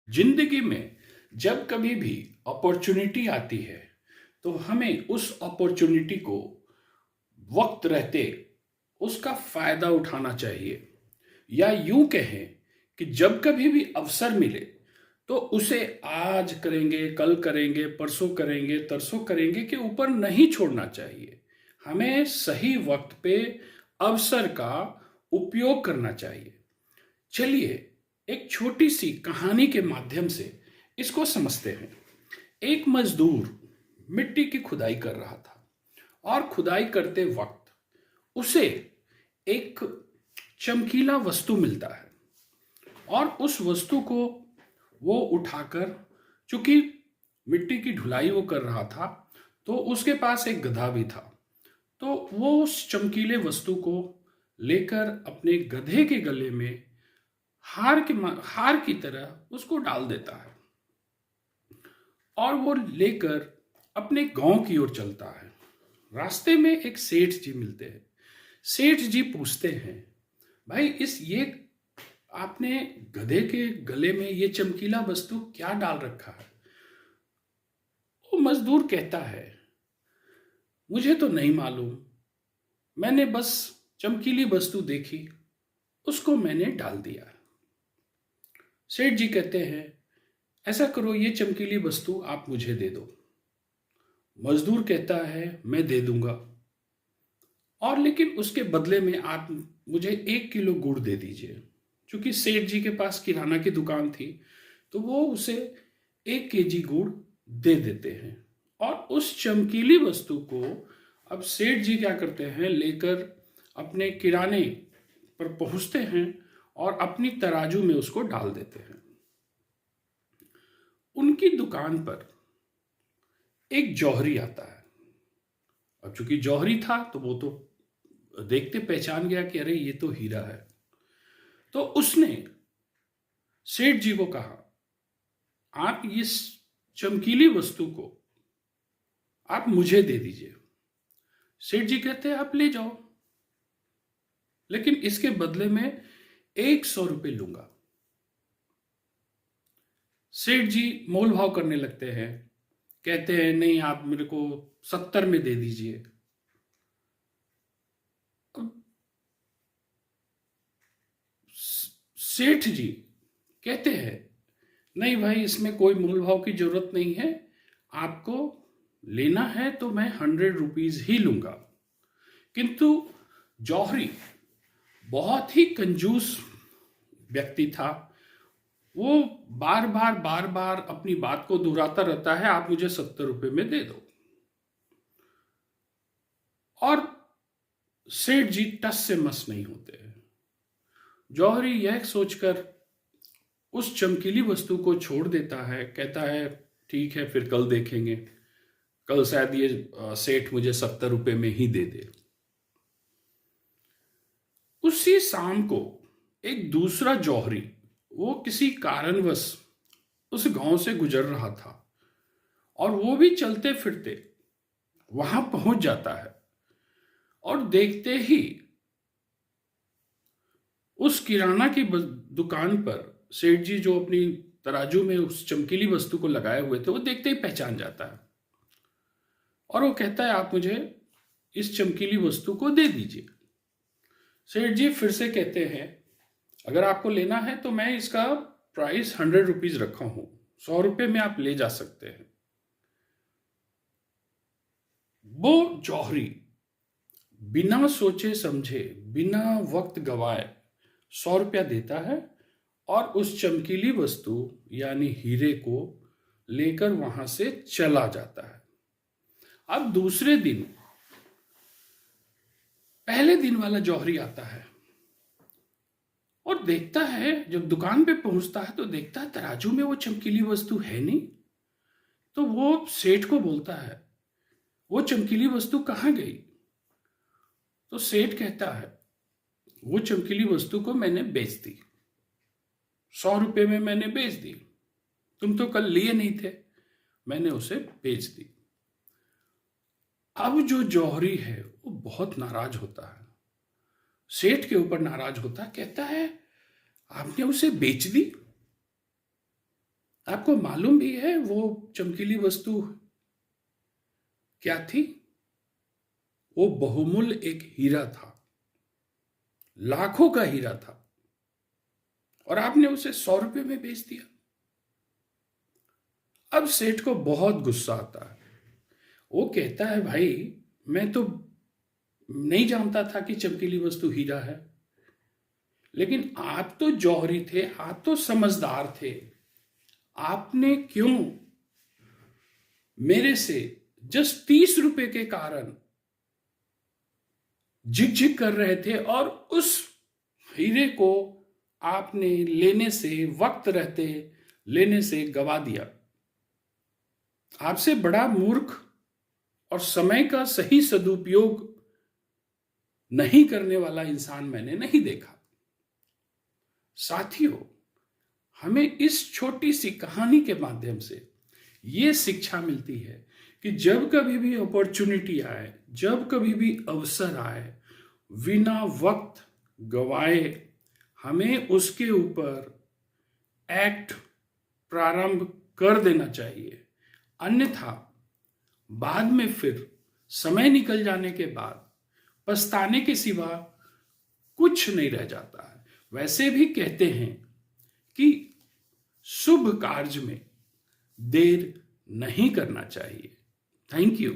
जिंदगी में जब कभी भी अपॉर्चुनिटी आती है तो हमें उस अपॉर्चुनिटी को वक्त रहते उसका फायदा उठाना चाहिए, या यूं कहें कि जब कभी भी अवसर मिले तो उसे आज करेंगे, कल करेंगे, परसों करेंगे, तरसों करेंगे के ऊपर नहीं छोड़ना चाहिए। हमें सही वक्त पे अवसर का उपयोग करना चाहिए। चलिए एक छोटी सी कहानी के माध्यम से इसको समझते हैं। एक मजदूर मिट्टी की खुदाई कर रहा था और खुदाई करते वक्त उसे एक चमकीला वस्तु मिलता है और उस वस्तु को वो उठाकर, चूंकि मिट्टी की ढुलाई वो कर रहा था तो उसके पास एक गधा भी था, तो वो उस चमकीले वस्तु को लेकर अपने गधे के गले में हार की तरह उसको डाल देता है और वो लेकर अपने गांव की ओर चलता है। रास्ते में एक सेठ जी मिलते हैं। सेठ जी पूछते हैं, भाई इस ये आपने गधे के गले में ये चमकीला वस्तु क्या डाल रखा है? वो मजदूर कहता है, मुझे तो नहीं मालूम, मैंने बस चमकीली वस्तु देखी, उसको मैंने डाल दिया। सेठ जी कहते हैं, ऐसा करो ये चमकीली वस्तु आप मुझे दे दो। मजदूर कहता है, मैं दे दूंगा, और लेकिन उसके बदले में आप मुझे 1 किलो गुड़ दे दीजिए। क्योंकि सेठ जी के पास किराना की दुकान थी तो वो उसे 1 केजी गुड़ दे देते हैं और उस चमकीली वस्तु को अब सेठ जी क्या करते हैं, लेकर अपने किराने पर पहुंचते हैं और अपनी तराजू में उसको डाल देते हैं। उनकी दुकान पर एक जौहरी आता है। अब चूंकि जौहरी था तो वो तो देखते पहचान गया कि अरे ये तो हीरा है। तो उसने सेठ जी को कहा, आप इस चमकीली वस्तु को आप मुझे दे दीजिए। सेठ जी कहते हैं, आप ले जाओ, लेकिन इसके बदले में 100 रुपये लूंगा। सेठ जी मोल भाव करने लगते हैं, कहते हैं नहीं आप मेरे को 70 में दे दीजिए। सेठ जी कहते हैं, नहीं भाई इसमें कोई मोल भाव की जरूरत नहीं है, आपको लेना है तो मैं 100 रुपीज ही लूंगा। किंतु जौहरी बहुत ही कंजूस व्यक्ति था। वो बार बार अपनी बात को दोहराता रहता है, आप मुझे 70 रुपये में दे दो। और सेठ जी टस से मस नहीं होते हैं। जौहरी यह सोचकर उस चमकीली वस्तु को छोड़ देता है, कहता है ठीक है फिर कल देखेंगे, कल शायद ये सेठ मुझे 70 रुपये में ही दे दे। उसी शाम को एक दूसरा जौहरी, वो किसी कारणवश उस गांव से गुजर रहा था और वो भी चलते फिरते वहां पहुंच जाता है और देखते ही उस किराना की दुकान पर सेठ जी जो अपनी तराजू में उस चमकीली वस्तु को लगाए हुए थे वो देखते ही पहचान जाता है और वो कहता है, आप मुझे इस चमकीली वस्तु को दे दीजिए। सेठ जी फिर से कहते हैं, अगर आपको लेना है तो मैं इसका प्राइस 100 रुपीज रखा हूं, 100 रुपये में आप ले जा सकते हैं। वो जौहरी बिना सोचे समझे, बिना वक्त गवाए 100 रुपया देता है और उस चमकीली वस्तु यानी हीरे को लेकर वहां से चला जाता है। अब दूसरे दिन पहले दिन वाला जौहरी आता है और देखता है, जब दुकान पे पहुंचता है तो देखता है तराजू में वो चमकीली वस्तु है नहीं। तो वो सेठ को बोलता है, वो चमकीली वस्तु कहाँ गई? तो सेठ कहता है, वो चमकीली वस्तु को मैंने बेच दी, 100 रुपये में मैंने बेच दी, तुम तो कल लिए नहीं थे, मैंने उसे बेच दी। अब जो जौहरी है वो बहुत नाराज होता है, सेठ के ऊपर नाराज होता है, कहता है आपने उसे बेच दी? आपको मालूम भी है वो चमकीली वस्तु क्या थी? वो बहुमूल्य एक हीरा था, लाखों का हीरा था, और आपने उसे 100 रुपए में बेच दिया। अब सेठ को बहुत गुस्सा आता है। वो कहता है, भाई मैं तो नहीं जानता था कि चमकीली वस्तु हीरा है, लेकिन आप तो जौहरी थे, आप तो समझदार थे, आपने क्यों मेरे से जस्ट 30 रुपए के कारण झिक झिक कर रहे थे, और उस हीरे को आपने लेने से, वक्त रहते लेने से गवा दिया। आपसे बड़ा मूर्ख और समय का सही सदुपयोग नहीं करने वाला इंसान मैंने नहीं देखा। साथियों, हमें इस छोटी सी कहानी के माध्यम से ये शिक्षा मिलती है कि जब कभी भी अपॉर्चुनिटी आए, जब कभी भी अवसर आए, बिना वक्त गवाए हमें उसके ऊपर एक्ट प्रारंभ कर देना चाहिए। अन्यथा बाद में फिर समय निकल जाने के बाद पछताने के सिवा कुछ नहीं रह जाता है। वैसे भी कहते हैं कि शुभ कार्य में देर नहीं करना चाहिए। Thank you.